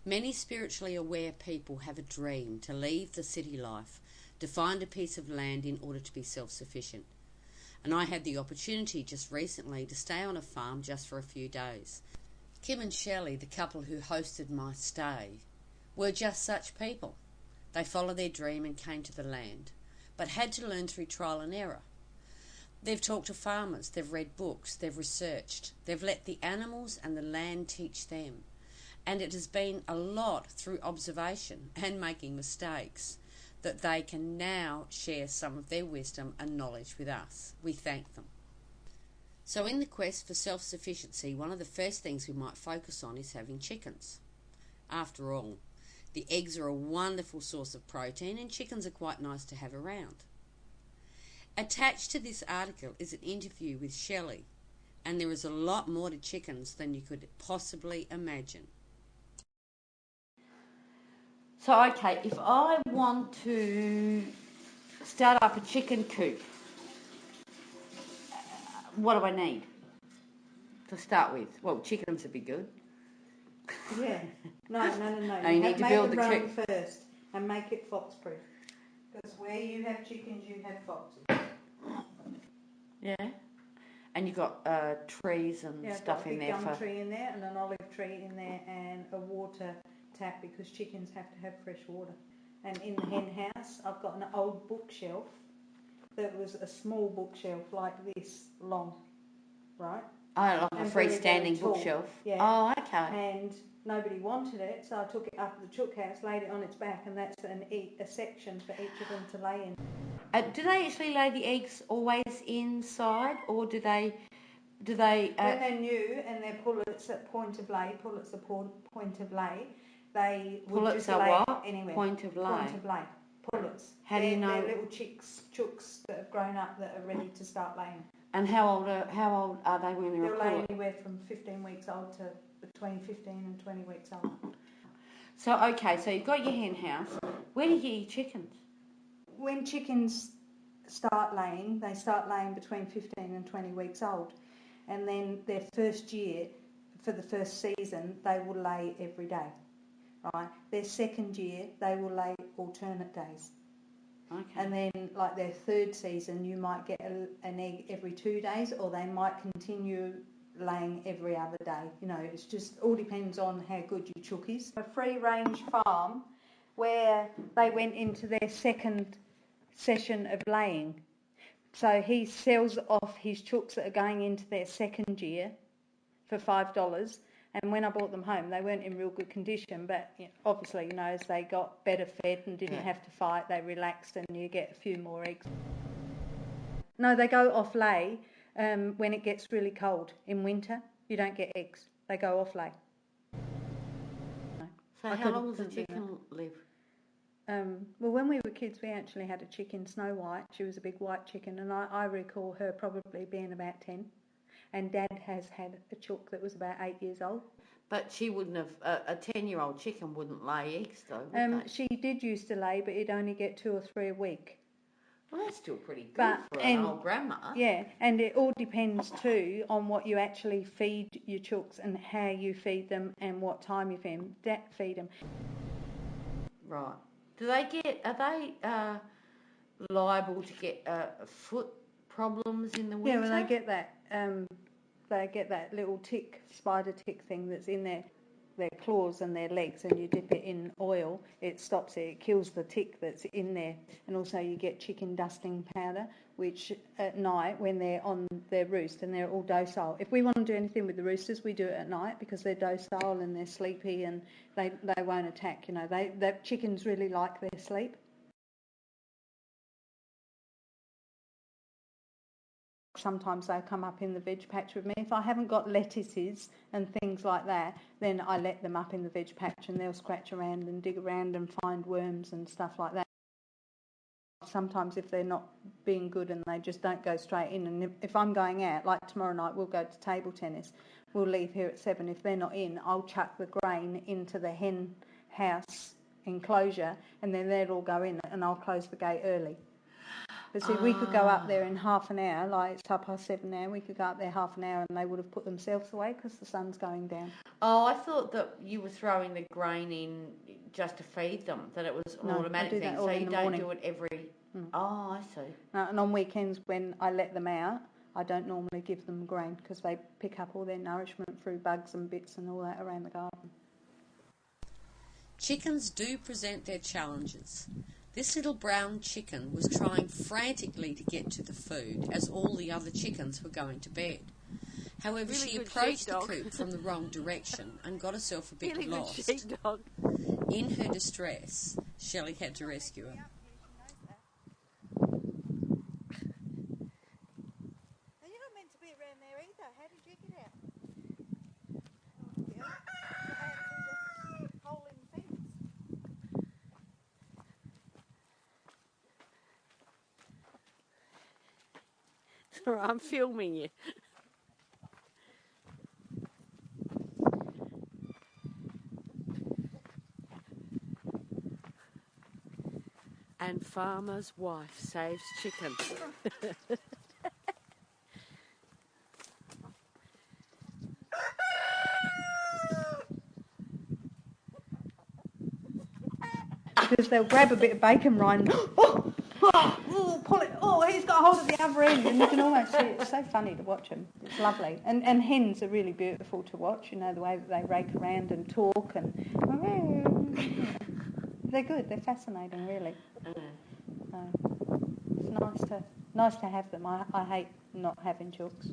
Many spiritually aware people have a dream to leave the city life, to find a piece of land in order to be self-sufficient. And I had the opportunity just recently to stay on a farm just for a few days. Kim and Shelley, the couple who hosted my stay, were just such people. They followed their dream and came to the land, but had to learn through trial and error. They've talked to farmers, they've read books, they've researched, they've let the animals and the land teach them. And it has been a lot through observation and making mistakes that they can now share some of their wisdom and knowledge with us. We thank them. So in the quest for self-sufficiency, one of the first things we might focus on is having chickens. After all, the eggs are a wonderful source of protein and chickens are quite nice to have around. Attached to this article is an interview with Shelley, and there is a lot more to chickens than you could possibly imagine. So, okay, if I want to start up a chicken coop, what do I need to start with? Well, chickens would be good. Yeah. No. You need to build the run first and make it fox-proof. Because where you have chickens, you have foxes. Yeah. And you've got trees and stuff in there. Yeah, I've got a big gum tree in there and an olive tree in there and a water tap because chickens have to have fresh water. And in the hen house, I've got an old bookshelf that was a small bookshelf like this long, right? Oh, like a freestanding bookshelf? Yeah. Oh, okay. And nobody wanted it, so I took it up to the chook house, laid it on its back, and that's a section for each of them to lay in. Do they actually lay the eggs always inside, or do they? When they're new and they're pullets at point of lay, they would pullets just are lay what? Anywhere. Point of lay. Pullets. How do you know? They're little chooks that have grown up that are ready to start laying. And how old are they when they're a pullet? They'll lay anywhere from 15 weeks old to between 15 and 20 weeks old. So okay, so you've got your hen house. Where do you get your chickens? When chickens start laying, they start laying between 15 and 20 weeks old. And then their first year, for the first season, they will lay every day, right? Their second year, they will lay alternate days. Okay. And then, like their third season, you might get an egg every 2 days, or they might continue laying every other day. You know, it's just all depends on how good your chook is. A free-range farm where they went into their second session of laying. So he sells off his chooks that are going into their second year for $5. And when I brought them home, they weren't in real good condition, but obviously, as they got better fed and didn't have to fight, they relaxed and you get a few more eggs. No, they go off lay when it gets really cold. In winter, you don't get eggs. They go off lay. No. So how long does a chicken live? Well, when we were kids, we actually had a chicken, Snow White. She was a big white chicken, and I recall her probably being about 10. And Dad has had a chook that was about 8 years old. But she wouldn't have, a 10-year-old chicken wouldn't lay eggs though, would they? She did used to lay, but you'd only get 2 or 3 a week. Well, that's still pretty good for an old grandma. Yeah, and it all depends too on what you actually feed your chooks and how you feed them and what time you feed them. Right. Are they liable to get foot problems in the winter? Yeah, well, they get that little spider tick thing that's in their claws and their legs, and you dip it in oil, it stops it, it kills the tick that's in there. And also you get chicken dusting powder, which at night when they're on their roost and they're all docile. If we want to do anything with the roosters, we do it at night because they're docile and they're sleepy and they won't attack. The chickens really like their sleep. Sometimes they'll come up in the veg patch with me. If I haven't got lettuces and things like that, then I let them up in the veg patch and they'll scratch around and dig around and find worms and stuff like that. Sometimes if they're not being good and they just don't go straight in, and if I'm going out, like tomorrow night we'll go to table tennis, we'll leave here at 7. If they're not in, I'll chuck the grain into the hen house enclosure and then they'll all go in and I'll close the gate early. But see, we could go up there in half an hour, like it's 7:30 now, we could go up there half an hour and they would have put themselves away because the sun's going down. Oh, I thought that you were throwing the grain in just to feed them, that it was an automatic thing. So you don't do it every... Oh, I see. And on weekends when I let them out, I don't normally give them grain because they pick up all their nourishment through bugs and bits and all that around the garden. Chickens do present their challenges. This little brown chicken was trying frantically to get to the food as all the other chickens were going to bed. However, she approached the coop from the wrong direction and got herself a bit lost. In her distress, Shelley had to rescue her. I'm filming you. And farmer's wife saves chicken. Because they'll grab a bit of bacon rind. Pull it. Oh, he's got hold of the other end, and you can almost see it. It's so funny to watch them. It's lovely. And hens are really beautiful to watch. You know, the way that they rake around and talk, and they're good. They're fascinating, really. It's nice to have them. I hate not having chooks.